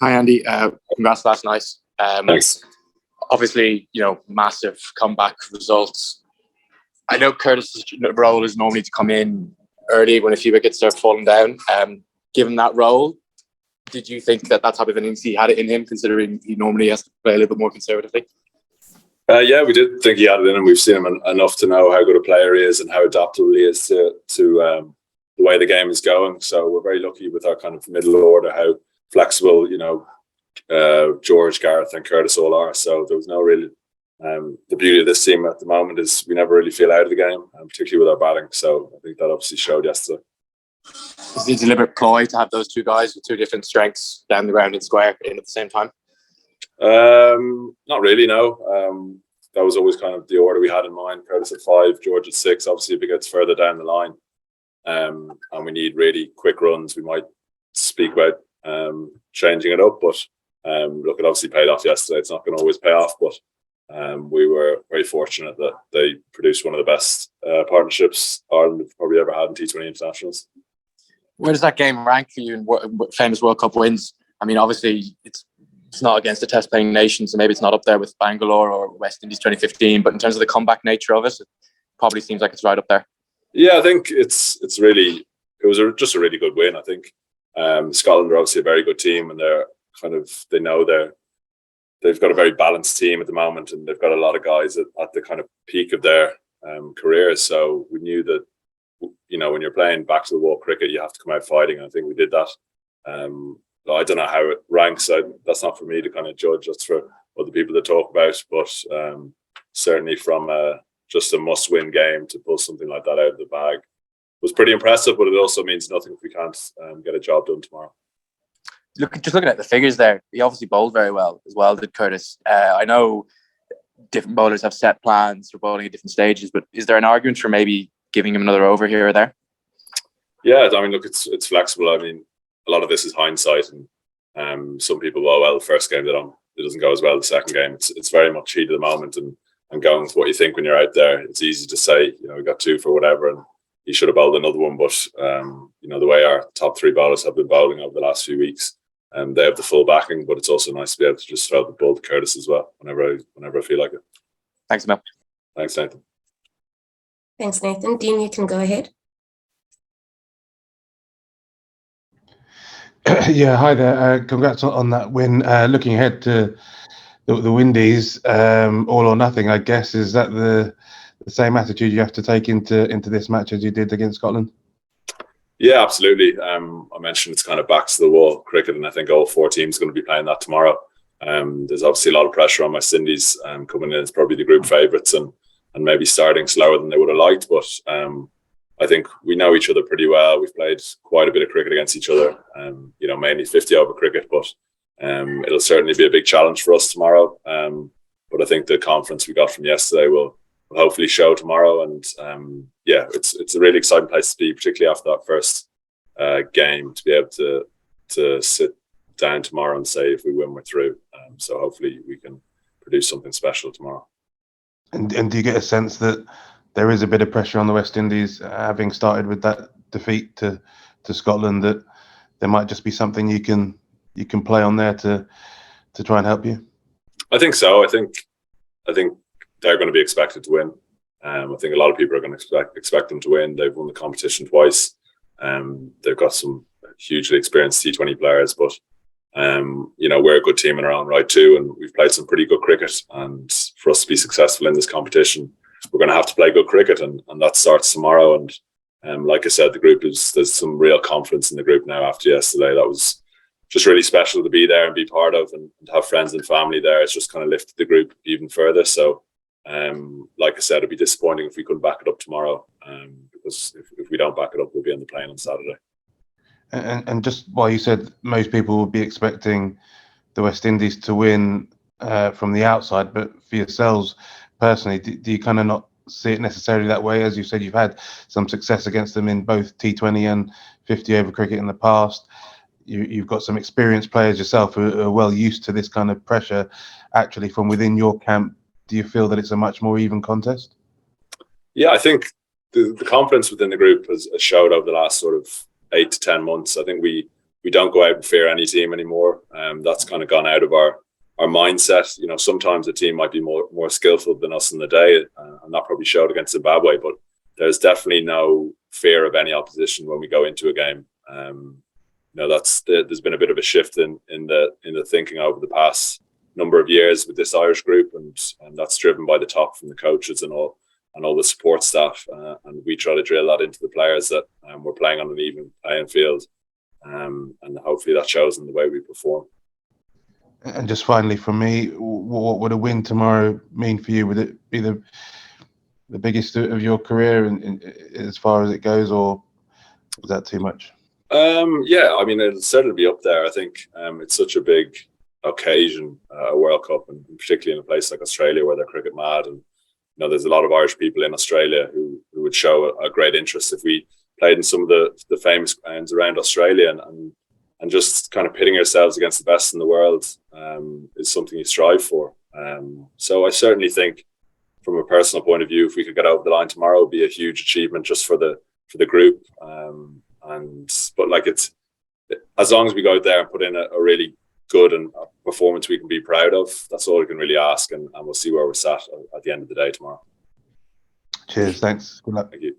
Hi, Andy. Congrats last night. Thanks. Obviously, massive comeback results. I know Curtis's role is normally to come in early when a few wickets are falling down. Given that role, did you think that type of innings he had it in him, considering he normally has to play a little bit more conservatively? Yeah, we did think he had it in him. We've seen him enough to know how good a player he is and how adaptable he is to the way the game is going. So we're very lucky with our kind of middle order, how flexible, George, Gareth and Curtis all are. So there was no really the beauty of this team at the moment is we never really feel out of the game, particularly with our batting. So I think that obviously showed yesterday. Is it a deliberate ploy to have those two guys with two different strengths down the ground and square in at the same time? Not really, no. That was always kind of the order we had in mind. Curtis at 5, George at 6. Obviously, if it gets further down the line and we need really quick runs, we might speak about changing it up. But look, it obviously paid off yesterday. It's not going to always pay off, but we were very fortunate that they produced one of the best partnerships Ireland have probably ever had in T20 internationals. Where does that game rank for you in famous World Cup wins? I mean, obviously, it's not against a test-playing nation, so maybe it's not up there with Bangalore or West Indies 2015. But in terms of the comeback nature of it, it probably seems like it's right up there. Yeah, I think it was just a really good win. I think Scotland are obviously a very good team, and they've got a very balanced team at the moment, and they've got a lot of guys at the kind of peak of their careers. So we knew that when you're playing back to the wall cricket, you have to come out fighting. And I think we did that. I don't know how it ranks. That's not for me to kind of judge. That's for other people to talk about. But certainly from just a must-win game to pull something like that out of the bag was pretty impressive. But it also means nothing if we can't get a job done tomorrow. Just looking at the figures there, he obviously bowled very well as well, did Curtis. I know different bowlers have set plans for bowling at different stages, but is there an argument for maybe giving him another over here or there? Yeah, I mean, look, it's flexible. I mean, a lot of this is hindsight, and some people bowl well the first game, it doesn't go as well the second game. It's very much heat of the moment and going with what you think when you're out there. It's easy to say, we got 2 for whatever, and he should have bowled another one. But the way our top 3 bowlers have been bowling over the last few weeks, they have the full backing. But it's also nice to be able to just throw the ball to Curtis as well whenever I feel like it. Thanks, Mel. Thanks, Nathan. Thanks, Nathan. Dean, you can go ahead. Yeah, hi there. Congrats on that win. Looking ahead to the Windies, all or nothing, I guess. Is that the same attitude you have to take into this match as you did against Scotland? Yeah, absolutely. I mentioned it's kind of back to the wall cricket, and I think all 4 teams are going to be playing that tomorrow. There's obviously a lot of pressure on West Indies coming in as probably the group favourites and maybe starting slower than they would have liked. But I think we know each other pretty well. We've played quite a bit of cricket against each other, mainly 50 over cricket, but it'll certainly be a big challenge for us tomorrow. But I think the confidence we got from yesterday will hopefully show tomorrow. And it's a really exciting place to be, particularly after that first game, to be able to sit down tomorrow and say, if we win, we're through. So hopefully we can produce something special tomorrow. And do you get a sense that there is a bit of pressure on the West Indies, having started with that defeat to Scotland, that there might just be something you can play on there to try and help you? I think so. I think they're going to be expected to win. I think a lot of people are going to expect them to win. They've won the competition twice. They've got some hugely experienced T20 players, but we're a good team in our own right too, and we've played some pretty good cricket. And for us to be successful in this competition, we're going to have to play good cricket, and that starts tomorrow. And like I said, there's some real confidence in the group now after yesterday. That was just really special to be there and be part of, and to have friends and family there. It's just kind of lifted the group even further. So, like I said, it'd be disappointing if we couldn't back it up tomorrow, because if we don't back it up, we'll be on the plane on Saturday. And just while you said most people will be expecting the West Indies to win from the outside, but for yourselves personally, do you kind of not see it necessarily that way? As you said, you've had some success against them in both T20 and 50 over cricket in the past. You've got some experienced players yourself who are well used to this kind of pressure. Actually, from within your camp, do you feel that it's a much more even contest? Yeah, I think the confidence within the group has showed over the last sort of 8 to 10 months. I think we we don't go out and fear any team anymore. That's kind of gone out of our mindset. You know, sometimes a team might be more skillful than us in the day, and that probably showed against Zimbabwe. But there's definitely no fear of any opposition when we go into a game. You know, there's been a bit of a shift in the thinking over the past number of years with this Irish group, and that's driven by the top from the coaches and all the support staff. And we try to drill that into the players that we're playing on an even playing field, and hopefully that shows in the way we perform. And just finally, from me, what would a win tomorrow mean for you? Would it be the biggest of your career in as far as it goes, or was that too much? Yeah, I mean, it'll certainly be up there. I think it's such a big occasion, a World Cup, and particularly in a place like Australia where they're cricket mad, and you know, there's a lot of Irish people in Australia who would show a great interest if we played in some of the famous grounds around Australia, and just kind of pitting ourselves against the best in the world is something you strive for. So I certainly think, from a personal point of view, if we could get over the line tomorrow, it would be a huge achievement just for the group. But like, it's, as long as we go out there and put in a really good and a performance we can be proud of, that's all we can really ask, and we'll see where we're sat at the end of the day tomorrow. Cheers, thanks. Good luck. Thank you.